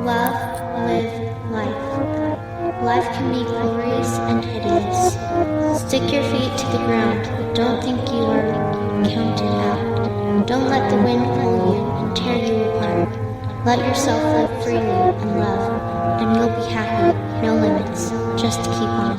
Love, live, life. Life can be glorious and hideous. Stick your feet to the ground, but don't think you are counted out. Don't let the wind pull you and tear you apart. Let yourself live freely and love, and you'll be happy. No limits. Just keep on.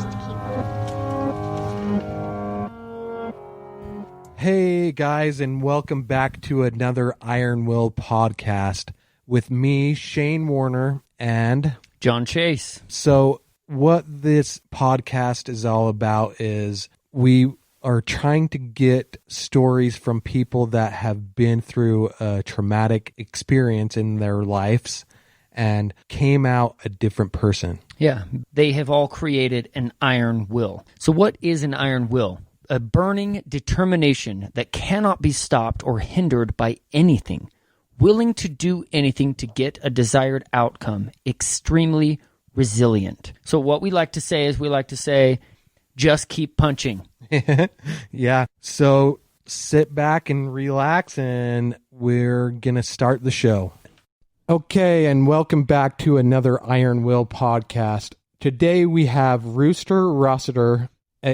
Hey guys, and welcome back to another IronWill podcast with me, Shane Warner, and John Chase. So what this podcast is all about is we are trying to get stories from people that have been through a traumatic experience in their lives and came out a different person. Yeah, they have all created an iron will. So what is an iron will? A burning determination that cannot be stopped or hindered by anything, willing to do anything to get a desired outcome, extremely resilient. So what we like to say is just keep punching. Yeah. So sit back and relax, and we're going to start the show. Okay, and welcome back to another IronWill podcast. Today we have Rooster Rossiter.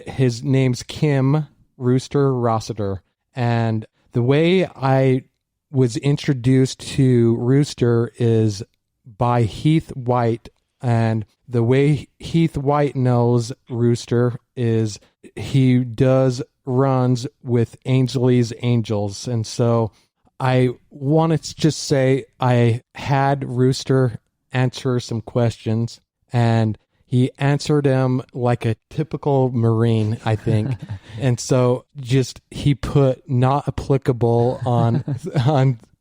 His name's Kim Rooster Rossiter. And the way I was introduced to Rooster is by Heath White. And the way Heath White knows Rooster is he does runs with Ainsley's Angels. And so I want to just say I had Rooster answer some questions, and he answered them like a typical Marine, I think. And so just he put not applicable on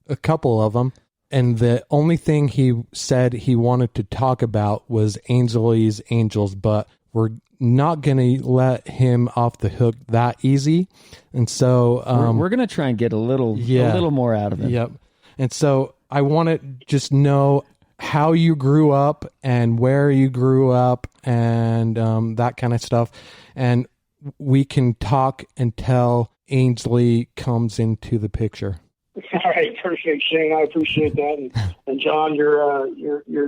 a couple of them. And the only thing he said he wanted to talk about was Ainsley's Angels, but we're not going to let him off the hook that easy. And so we're going to try and get a little more out of it. Yep. And so I want to just know how you grew up and where you grew up and that kind of stuff. And we can talk until Ainsley comes into the picture. All right, perfect, Shane. I appreciate that, and John, you're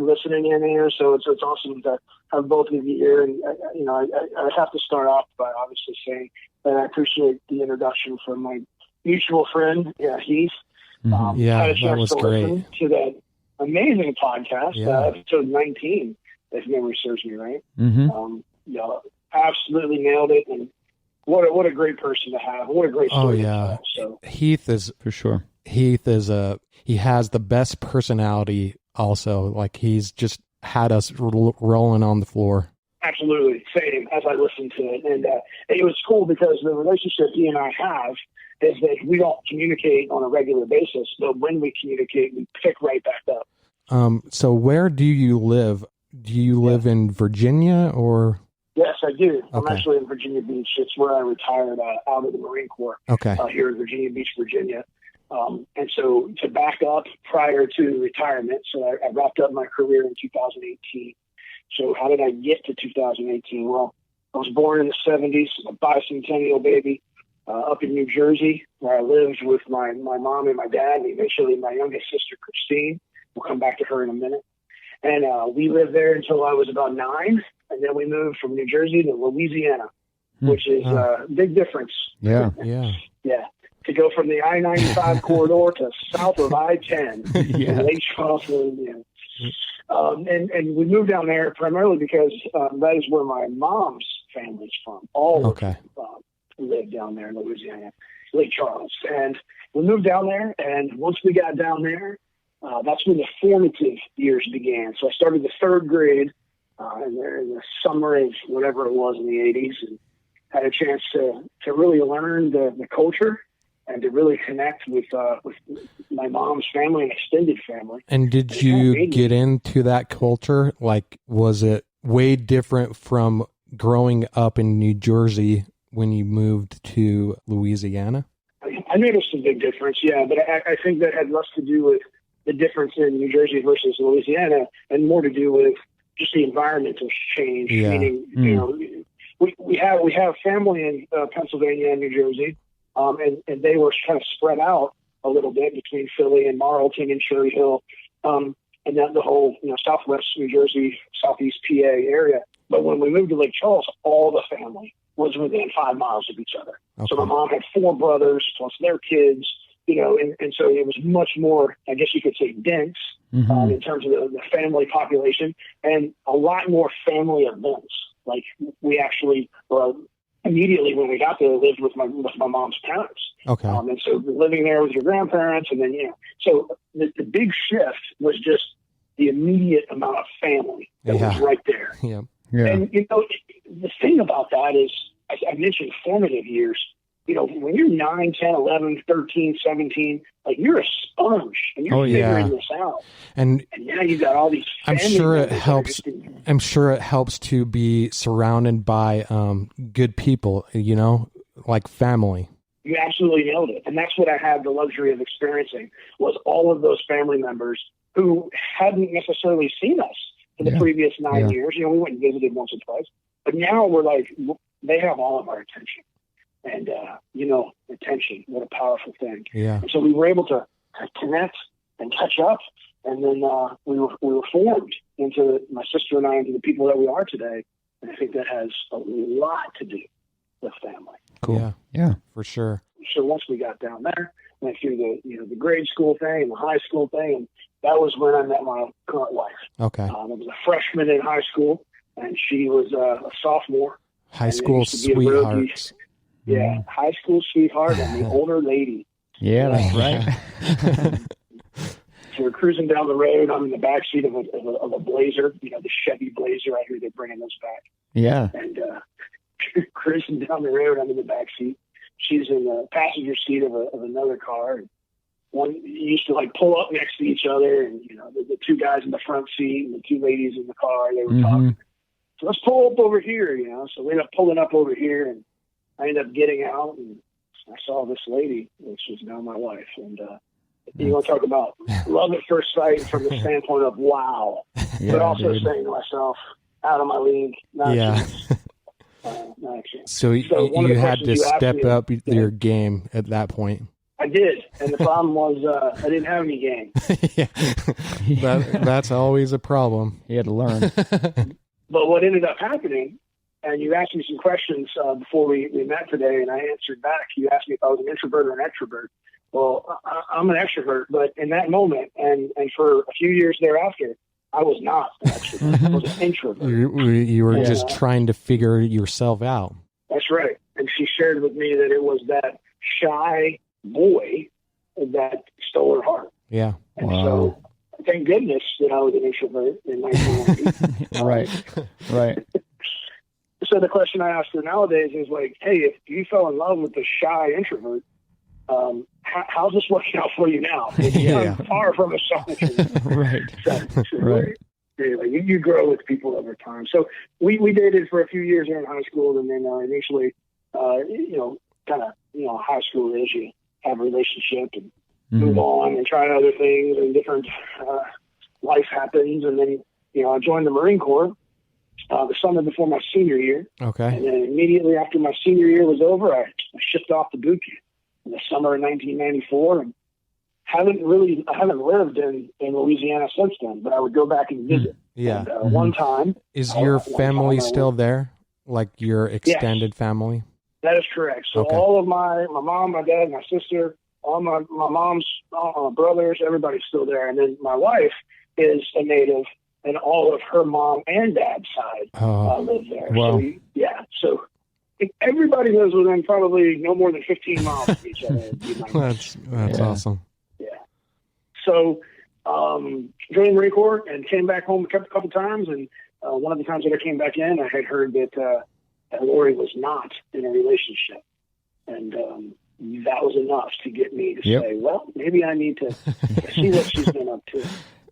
listening in here, so it's awesome to have both of you here. And I have to start off by obviously saying that I appreciate the introduction from my mutual friend, Heath. Yeah, that was great. Listen to that amazing podcast, episode 19, if memory serves me right. Absolutely nailed it, and what a great person to have. What a great story. Oh yeah, to tell, so. Heath is for sure. Heath is he has the best personality also. Like he's just had us rolling on the floor. Absolutely. Same as I listened to it. And it was cool because the relationship he and I have is that we don't communicate on a regular basis, but when we communicate, we pick right back up. So where do you live? Do you live in Virginia or? Yes, I do. Okay. I'm actually in Virginia Beach. It's where I retired out of the Marine Corps. Okay. Here in Virginia Beach, Virginia. And so to back up prior to retirement, so I wrapped up my career in 2018. So how did I get to 2018? Well, I was born in the 70s, a bicentennial baby, up in New Jersey, where I lived with my mom and my dad, and eventually my youngest sister, Christine. We'll come back to her in a minute. And we lived there until I was about 9, and then we moved from New Jersey to Louisiana, which is a big difference. Yeah. Yeah. To go from the I-95 corridor to south of I-10 in Lake Charles, Louisiana. And we moved down there primarily because that is where my mom's family's from. All of them live down there in Louisiana, Lake Charles. And we moved down there, and once we got down there, that's when the formative years began. So I started the 3rd grade in the summer of whatever it was in the 80s, and had a chance to really learn the culture and to really connect with my mom's family and extended family. And did you get into that culture? Like, was it way different from growing up in New Jersey when you moved to Louisiana? I noticed a big difference, yeah, but I think that had less to do with the difference in New Jersey versus Louisiana and more to do with just the environmental change. Yeah. Meaning, we have family in Pennsylvania and New Jersey, and they were kind of spread out a little bit between Philly and Marlton and Cherry Hill. and then the whole, Southwest New Jersey, Southeast PA area. But when we moved to Lake Charles, all the family was within 5 miles of each other. Okay. So my mom had 4 brothers plus their kids, and so it was much more, I guess you could say, dense in terms of the family population, and a lot more family events. Like we actually, immediately when we got there, lived with my mom's parents. Okay. And so living there with your grandparents, and then, so the big shift was just the immediate amount of family that was right there. Yeah. Yeah. And, the thing about that is, I mentioned formative years. When you're 9, 10, 11, 13, 17, like you're a sponge and you're figuring this out. And now you've got all these family I'm sure it members helps to be surrounded by good people, like family. You absolutely nailed it. And that's what I had the luxury of experiencing, was all of those family members who hadn't necessarily seen us for the previous 9 years. We went and visited once or twice, but now we're like, they have all of our attention. And, attention, what a powerful thing. Yeah. And so we were able to connect and catch up. And then we were formed into, my sister and I, into the people that we are today. And I think that has a lot to do with family. Cool. Yeah, for sure. So once we got down there, went through the grade school thing and the high school thing, and that was when I met my current wife. Okay. I was a freshman in high school, and she was a sophomore. High school sweethearts. Yeah, high school sweetheart and the older lady. Yeah, that's right. So we're cruising down the road. I'm in the backseat of a Blazer, the Chevy Blazer. I hear they're bringing those back. Yeah. And cruising down the road, I'm in the backseat. She's in the passenger seat of another car. And one used to pull up next to each other, and the 2 guys in the front seat and the 2 ladies in the car. They were talking. So let's pull up over here, So we ended up pulling up over here, and I ended up getting out, and I saw this lady, which is now my wife. And you want to talk about love at first sight from the standpoint of wow, but also saying to myself, out of my league, not a chance. Not a chance. So you had to step up your game at that point. I did, and the problem was I didn't have any game. That's always a problem. You had to learn. But what ended up happening, and you asked me some questions before we met today, and I answered back. You asked me if I was an introvert or an extrovert. Well, I'm an extrovert, but in that moment, and for a few years thereafter, I was not an extrovert. I was an introvert. You were just trying to figure yourself out. That's right. And she shared with me that it was that shy boy that stole her heart. Yeah. And so thank goodness that I was an introvert in 1990. Right. So the question I ask her nowadays is hey, if you fell in love with the shy introvert, how's this working out for you now? I'm far from a shy introvert. Right. Anyway, you grow with people over time. So we dated for a few years here in high school, and then initially, high school is you have a relationship and move on and try other things, and different life happens. And then, I joined the Marine Corps the summer before my senior year. Okay. And then immediately after my senior year was over, I shipped off to boot camp in the summer of 1994, and I haven't lived in Louisiana since then, but I would go back and visit. Yeah. And, one time. Is your family still there? Like your extended family? That is correct. So all of my mom, my dad, my sister, all my mom's brothers, everybody's still there. And then my wife is a native, and all of her mom and dad's side live there. Wow. So everybody lives within probably no more than 15 miles of each other. That's awesome. Yeah. So joined the Marine Corps and came back home a couple times. And one of the times that I came back in, I had heard that Lori was not in a relationship. And that was enough to get me to say, well, maybe I need to see what she's been up to.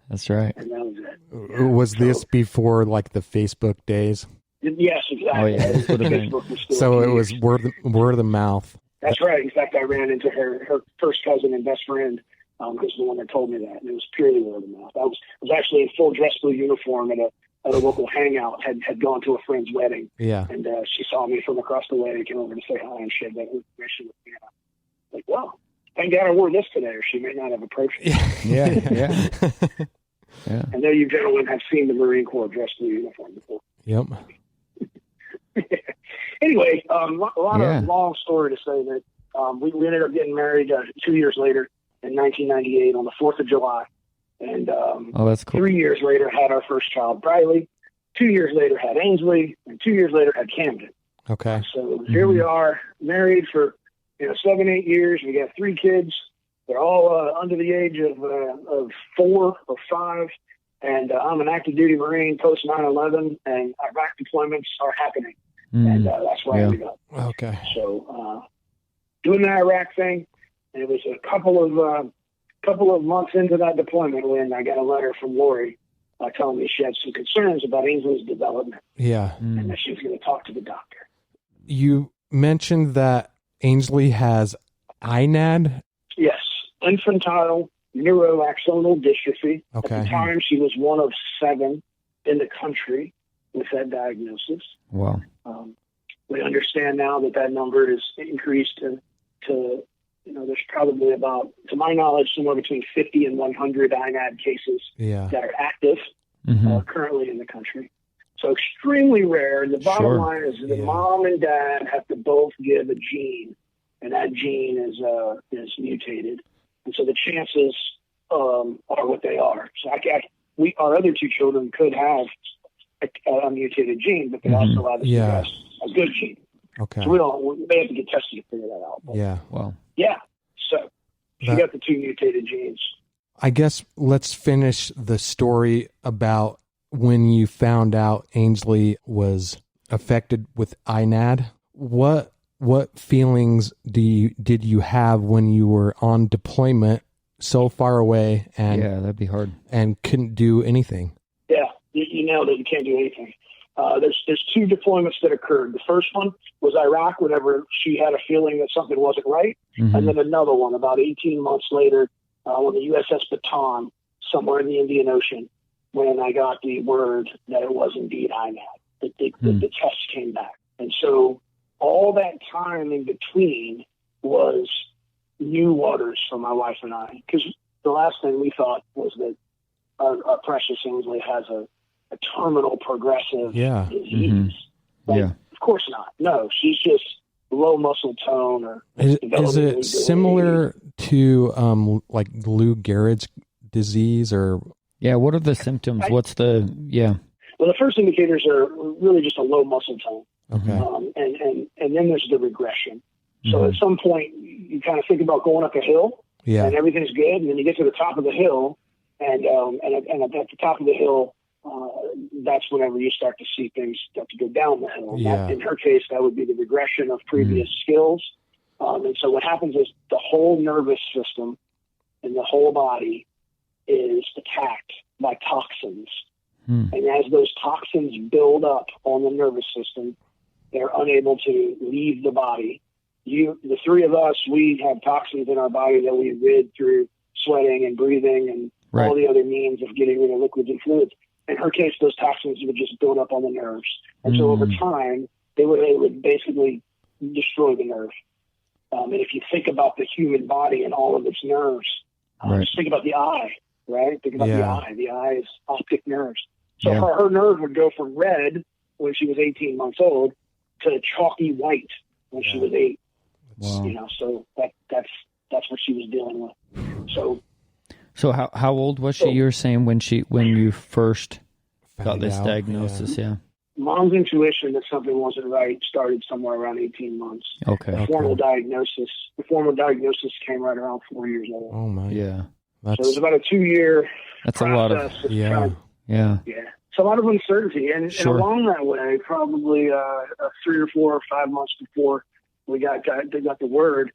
That's right. And that was it. Was this before the Facebook days? Yes, exactly. Oh, yeah. Facebook was still so it was word of mouth. That's right. In fact, I ran into her first cousin and best friend, who's the one that told me that, and it was purely word of mouth. I was actually in full dress blue uniform at a local hangout. Had gone to a friend's wedding. Yeah. And she saw me from across the way, came over to say hi, and shared that information with me. And I'm like, wow, thank God I wore this today, or she may not have approached me. Yeah. Yeah. I know you gentlemen have seen the Marine Corps dressed in uniform before. Yep. Anyway, a lot of long story to say that we ended up getting married 2 years later in 1998 on the 4th of July. And that's cool. 3 years later had our first child, Briley. 2 years later had Ainsley. And 2 years later had Camden. Okay. So here we are, married for 7-8 years. We got 3 kids. They're all under the age of 4 or 5. And I'm an active duty Marine post 9/11, and Iraq deployments are happening. And that's where I ended up. Okay. So doing the Iraq thing, and it was a couple of months into that deployment when I got a letter from Lori telling me she had some concerns about Ainsley's development. Yeah. And that she was going to talk to the doctor. You mentioned that Ainsley has INAD. Yes, infantile neuroaxonal dystrophy. Okay. At the time, she was one of 7 in the country with that diagnosis. Wow. We understand now that number is increased to there's probably about, to my knowledge, somewhere between 50 and 100 INAD cases that are active currently in the country. So extremely rare. And the bottom line is that mom and dad have to both give a gene, and that gene is mutated. And so the chances are what they are. So our other 2 children could have a mutated gene, but they also obviously have a good gene. Okay. So we may have to get tested to figure that out. But Wow. yeah. So she got the 2 mutated genes. I guess let's finish the story about when you found out Ainsley was affected with INAD. What feelings did you have when you were on deployment so far away and that'd be hard and couldn't do anything? Yeah, you nailed it. You can't do anything. There's 2 deployments that occurred. The first one was Iraq, whenever she had a feeling that something wasn't right, and then another one about 18 months later on the USS Baton, somewhere in the Indian Ocean, when I got the word that it was indeed INAD. The test came back, and so all that time in between was new waters for my wife and I, because the last thing we thought was that our precious Ainsley has a terminal progressive disease. Of course not. No, she's just low muscle tone or is it similar to like Lou Gehrig's disease or what are the symptoms? What's the Well, the first indicators are really just a low muscle tone. Okay. And then there's the regression. So at some point you kind of think about going up a hill and everything's good, and then you get to the top of the hill and at the top of the hill that's whenever you start to see things start to go down the hill. That, in her case, that would be the regression of previous skills. And so what happens is the whole nervous system and the whole body is attacked by toxins. And as those toxins build up on the nervous system, they're unable to leave the body. The 3 of us, we have toxins in our body that we rid through sweating and breathing and all the other means of getting rid of liquids and fluids. In her case, those toxins would just build up on the nerves. And so over time, they would basically destroy the nerve. And if you think about the human body and all of its nerves, just think about the eye, right? Think about the eye. The eye is optic nerves. So her nerve would go from red when she was 18 months old to chalky white when she was 8. Wow. So that's what she was dealing with. So how old was she? You were saying when you first got this diagnosis? Mom's intuition that something wasn't right started somewhere around 18 months. Okay. The formal diagnosis came right around 4 years old. Oh my. Yeah. So it was about a 2-year. That's a lot of. Yeah. It's a lot of uncertainty, and along that way, probably 3 or 4 or 5 months before we got the word,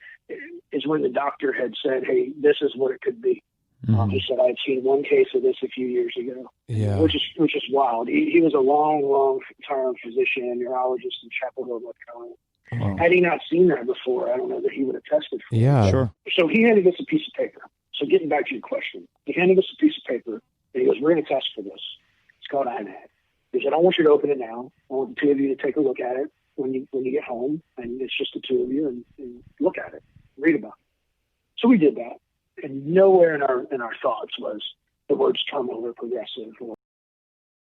is when the doctor had said, "Hey, this is what it could be." He said, "I had seen one case of this a few years ago," which is wild. He was a long-term physician and neurologist in Chapel Hill, North Carolina. Wow. Had he not seen that before, I don't know that he would have tested for it. Yeah. Sure. So he handed us a piece of paper. So getting back to your question, he handed us a piece of paper, and he goes, "We're going to test for this. It's called INAD." He said, "I want you to open it now. I want the 2 of you to take a look at it when you get home, and it's just the 2 of you, and look at it, read about it." So we did that. And nowhere in our thoughts was the words terminal or progressive.